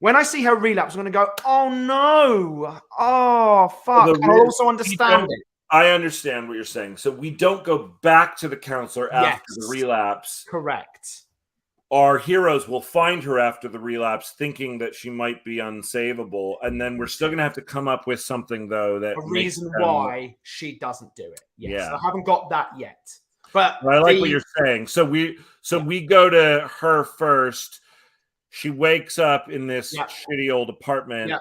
When I see her relapse, I'm going to go, oh, no. Oh, fuck. I also understand it. I understand what you're saying. So we don't go back to the counselor after the relapse. Correct. Our heroes will find her after the relapse thinking that she might be unsavable. And then we're still going to have to come up with something, though, that a reason why she doesn't do it. Yes. Yeah. I haven't got that yet. But I like what you're saying. So we go to her first. She wakes up in this shitty old apartment. Yeah.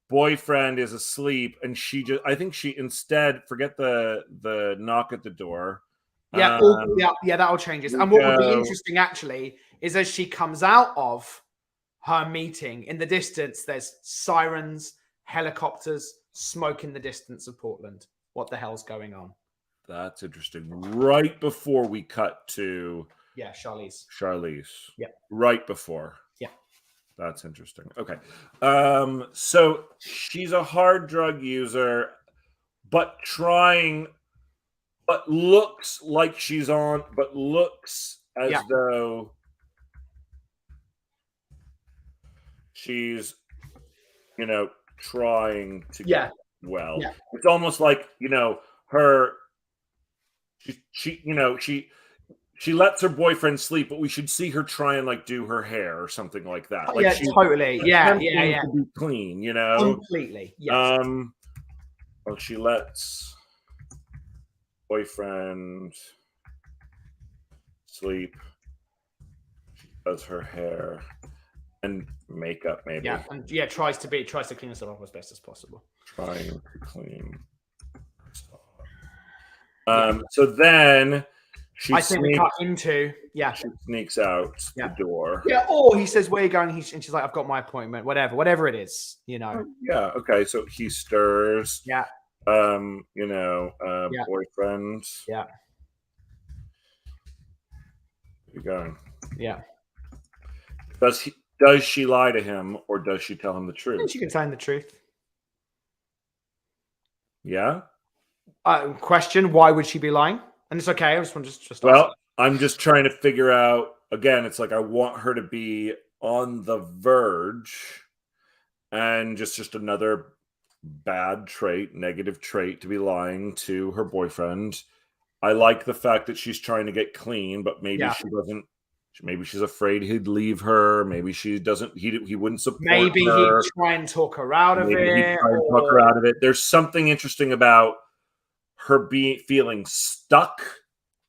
Boyfriend is asleep, and I think she instead forget the knock at the door. Yeah, that'll change it. And what would be interesting actually is as she comes out of her meeting, in the distance, there's sirens, helicopters, smoke in the distance of Portland. What the hell's going on? That's interesting. Right before we cut to Charlize. Yeah. Right before. Yeah. That's interesting. Okay. So she's a hard drug user, but looks like she's on, but looks as though she's, trying to get well. Yeah. It's almost like, her, she lets her boyfriend sleep, but we should see her try and do her hair or something like that. Like totally. Yeah. To be clean, Completely. Yes. Well, she lets boyfriend sleep. She does her hair and makeup, maybe. Yeah, and tries to clean herself up as best as possible. Trying to clean herself up. So then. I think we cut into She sneaks out the door. Yeah. Or he says, "Where are you going?" And she's like, "I've got my appointment." Whatever it is, Yeah. Okay. So he stirs. Yeah. Boyfriend. Yeah. Where you going? Yeah. Does she lie to him, or does she tell him the truth? I think she can tell him the truth. Yeah. Question: why would she be lying? And it's okay. I just want just. Well, I'm just trying to figure out. Again, it's like I want her to be on the verge, and just another bad trait, negative trait, to be lying to her boyfriend. I like the fact that she's trying to get clean, but maybe she doesn't. Maybe she's afraid he'd leave her. Maybe she doesn't. He wouldn't support her. Maybe he'd try and talk her out of it. There's something interesting about her feeling stuck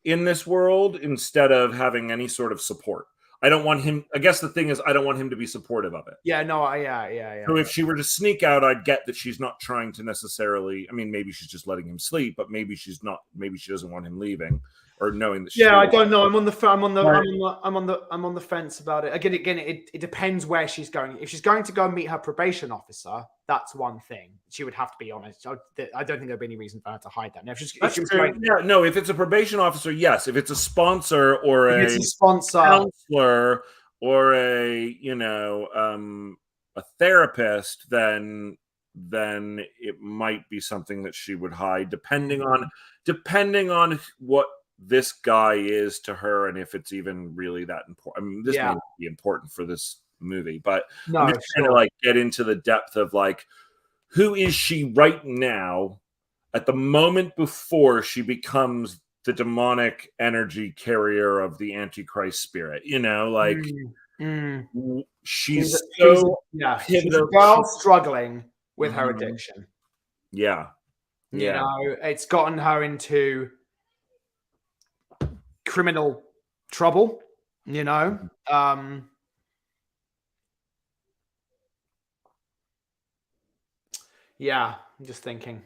in this world instead of having any sort of support. I don't want him. I guess the thing is, I don't want him to be supportive of it. Yeah, no, yeah. So if she were to sneak out, I'd get that she's not trying to necessarily. I mean, maybe she's just letting him sleep, but maybe she's not. Maybe she doesn't want him leaving or knowing that. I don't know. I'm on the fence about it. Again, it depends where she's going. If she's going to go and meet her probation officer, that's one thing. She would have to be honest. I don't think there'd be any reason for her to hide that. Now, if she was going, if it's a probation officer, yes. If it's a sponsor or a counselor or a therapist, then it might be something that she would hide, depending on what this guy is to her, and if it's even really that important. I mean, this may be important for this movie, but I'm just trying to get into the depth of who is she right now at the moment before she becomes the demonic energy carrier of the Antichrist spirit, She's so she's a girl struggling with her addiction. Yeah. You know, it's gotten her into criminal trouble, you know. Yeah, I'm just thinking.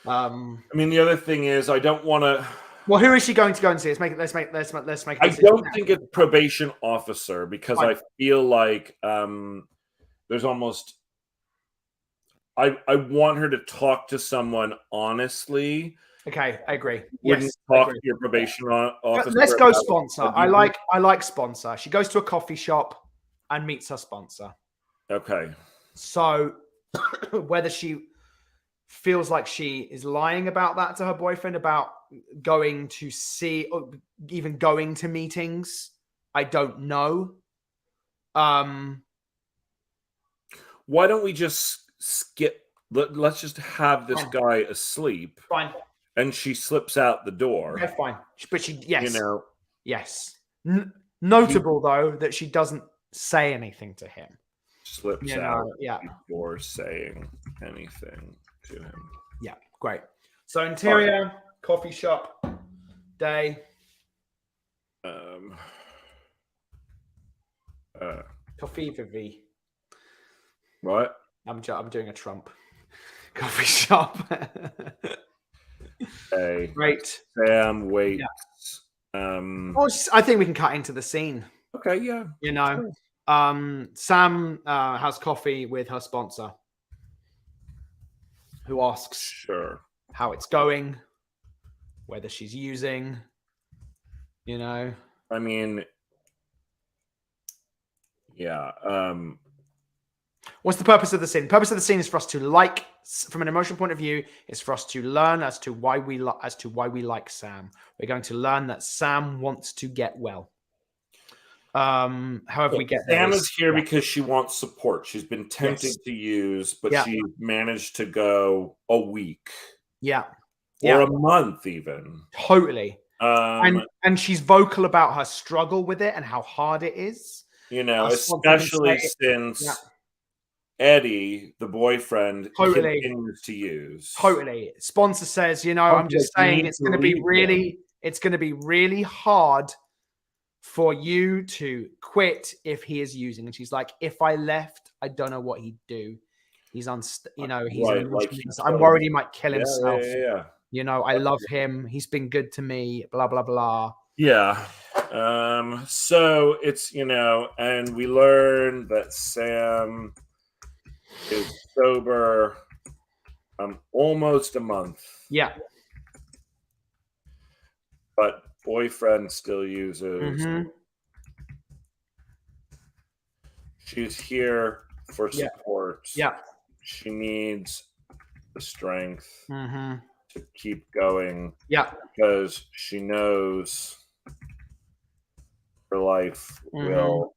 I mean, the other thing is, I don't want to. Well, who is she going to go and see? Let's make. I don't think it's probation officer, because I feel like there's almost. I want her to talk to someone honestly. Okay, I agree. Wouldn't talk to your probation officer. Let's go sponsor. I like sponsor. She goes to a coffee shop and meets her sponsor. Okay. So whether she feels like she is lying about that to her boyfriend, about going to see, or even going to meetings, I don't know. Why don't we just skip? Let's just have this guy asleep. Fine. And she slips out the door. Okay, fine. But she, yes. You know. Yes. Notable, though, that she doesn't say anything to him. Slips out before saying anything to him. Yeah, great. So interior, coffee shop, day. Coffee Vivi. What? I'm doing a Trump. Coffee shop. Okay. Great. Sam waits. Yeah. Well, I think we can cut into the scene. Okay, yeah. You know, Sam has coffee with her sponsor, who asks how it's going, whether she's using, you know. I mean, yeah. What's the purpose of the scene? The purpose of the scene is for us to like, from an emotional point of view, is for us to learn as to why we like Sam. We're going to learn that Sam wants to get well. However, we get Sam is here because she wants support. She's been tempted to use, but she managed to go a week. Yeah. Or a month even. Totally. And she's vocal about her struggle with it and how hard it is. You know, especially since Eddie, the boyfriend, continues to use. Totally. Sponsor says, you know, I'm just saying it's going to be really hard for you to quit if he is using. And she's like, if I left, I don't know what he'd do. He's I'm worried he might kill himself. Yeah. You know, I love him. He's been good to me, blah, blah, blah. Yeah. So it's, you know, and we learn that Sam is sober almost a month. Yeah. But boyfriend still uses. She's here for support. Yeah. She needs the strength to keep going. Yeah. Because she knows her life will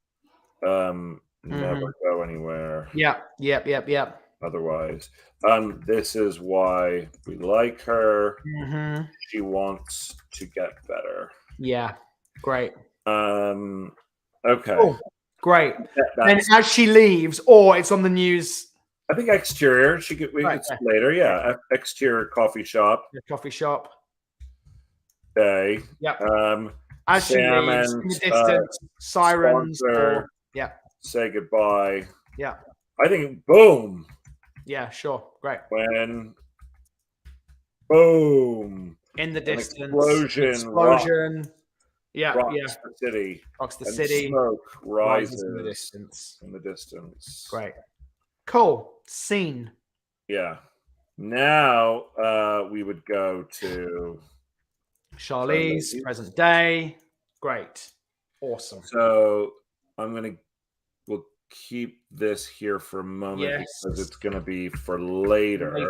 never go anywhere. Yeah. Yep. Otherwise. This is why we like her. She wants to get better. Yeah. Great. Okay. Oh, great. And as she leaves, or it's on the news. I think exterior. We could see later. Yeah. Exterior coffee shop. Coffee shop. Day. Yep. As she leaves, in the distance, sirens. Say goodbye. Yeah. I think boom. Yeah, sure. Great. When boom. In the distance. Explosion. Rocks the city. Rocks the city. Smoke rises in the distance. Great. Cool. Scene. Yeah. Now we would go to Charlize, present day. Great. Awesome. So we'll keep this here for a moment because it's going to be for later.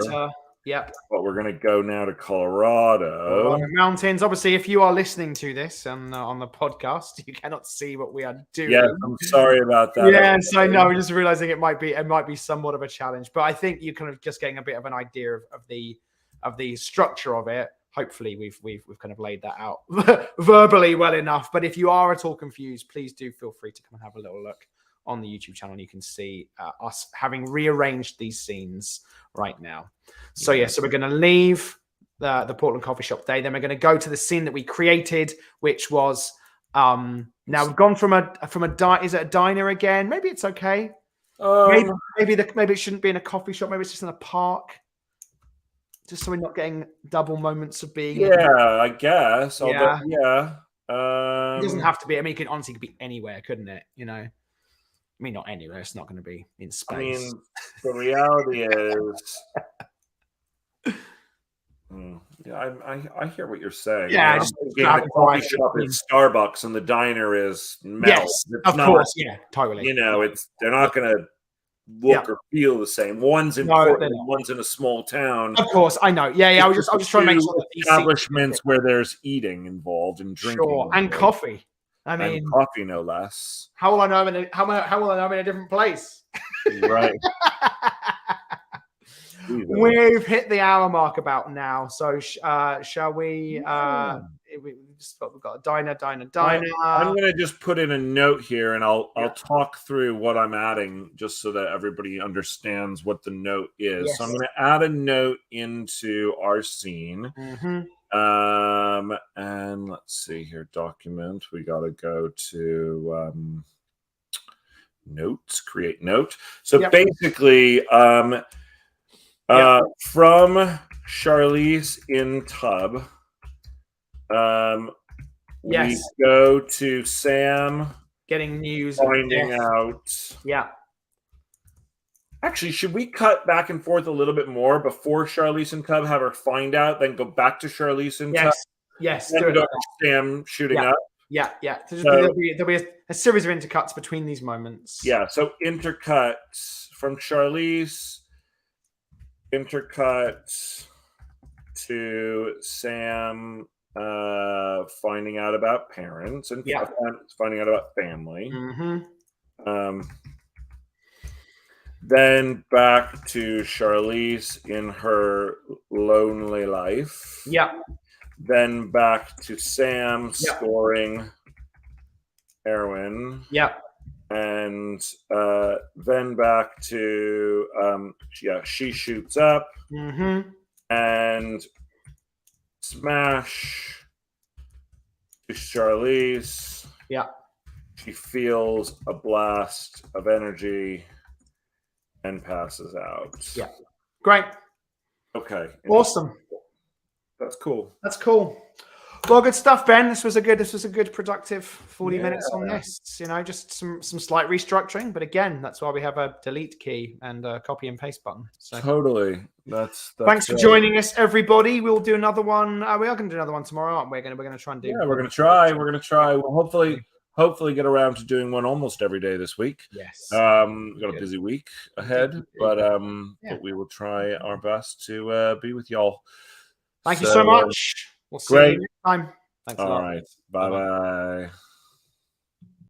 Yep. But we're going to go now to Colorado. Mountains. Obviously, if you are listening to this on the podcast, you cannot see what we are doing. Yeah, I'm sorry about that. Yes, I know. We're just realizing it might be somewhat of a challenge, but I think you're kind of just getting a bit of an idea of the structure of it. hopefully we've kind of laid that out verbally well enough. But if you are at all confused, please do feel free to come and have a little look on the YouTube channel. You can see us having rearranged these scenes right now. So so we're going to leave the Portland coffee shop day. Then we're going to go to the scene that we created, which was now we've gone from a is it a diner again? Maybe it's okay. Maybe it shouldn't be in a coffee shop. Maybe it's just in a park. Just so we're not getting double moments of being. Yeah, I guess. Yeah. It doesn't have to be. I mean, it could honestly be anywhere, couldn't it? You know, I mean, not anywhere. It's not going to be in space. I mean, the reality is, I hear what you're saying. Yeah, the coffee shop is Starbucks and the diner is Mel. Yes, of course. Yeah, totally. You know, they're not going to look or feel the same. One's in Portland, one's in a small town. Of course, I know. Yeah. I was just trying to make sure that establishments where there's eating involved and drinking, and coffee. I mean, and coffee, no less. How will I know? How will I know I'm in a different place? Right. We've hit the hour mark about now. So shall we? We've got a diner. I'm going to just put in a note here, and I'll talk through what I'm adding, just so that everybody understands what the note is. Yes. So I'm going to add a note into our scene. And let's see here, document. We got to go to notes, create note. So basically, from Charlize in tub. We go to Sam getting news, finding out. Yeah. Actually, should we cut back and forth a little bit more before Charlize and Tub, have her find out, then go back to Charlize and Tub? Yes. Then go to Sam shooting up. Yeah. So there'll be a series of intercuts between these moments. Yeah. So intercuts from Charlize, intercuts to Sam finding out about parents and finding out about family. Then back to Charlize in her lonely life. Then back to Sam scoring heroin. And then back to she shoots up. And smash to Charlize. She feels a blast of energy and passes out. Great. Okay. Awesome. That's cool. Well, good stuff, Ben. This was a good productive 40 minutes on this. You know, just some slight restructuring, but again, that's why we have a delete key and a copy and paste button. So totally. That's thanks for joining us, everybody. We'll do another one. We are going to do another one tomorrow, aren't we? We're going to try and do. Yeah, we're going to try. We'll hopefully get around to doing one almost every day this week. Yes. We've got a busy week ahead, but we will try our best to be with y'all. Thank you so much. We'll see you next time. Thanks a lot. All right. Bye-bye.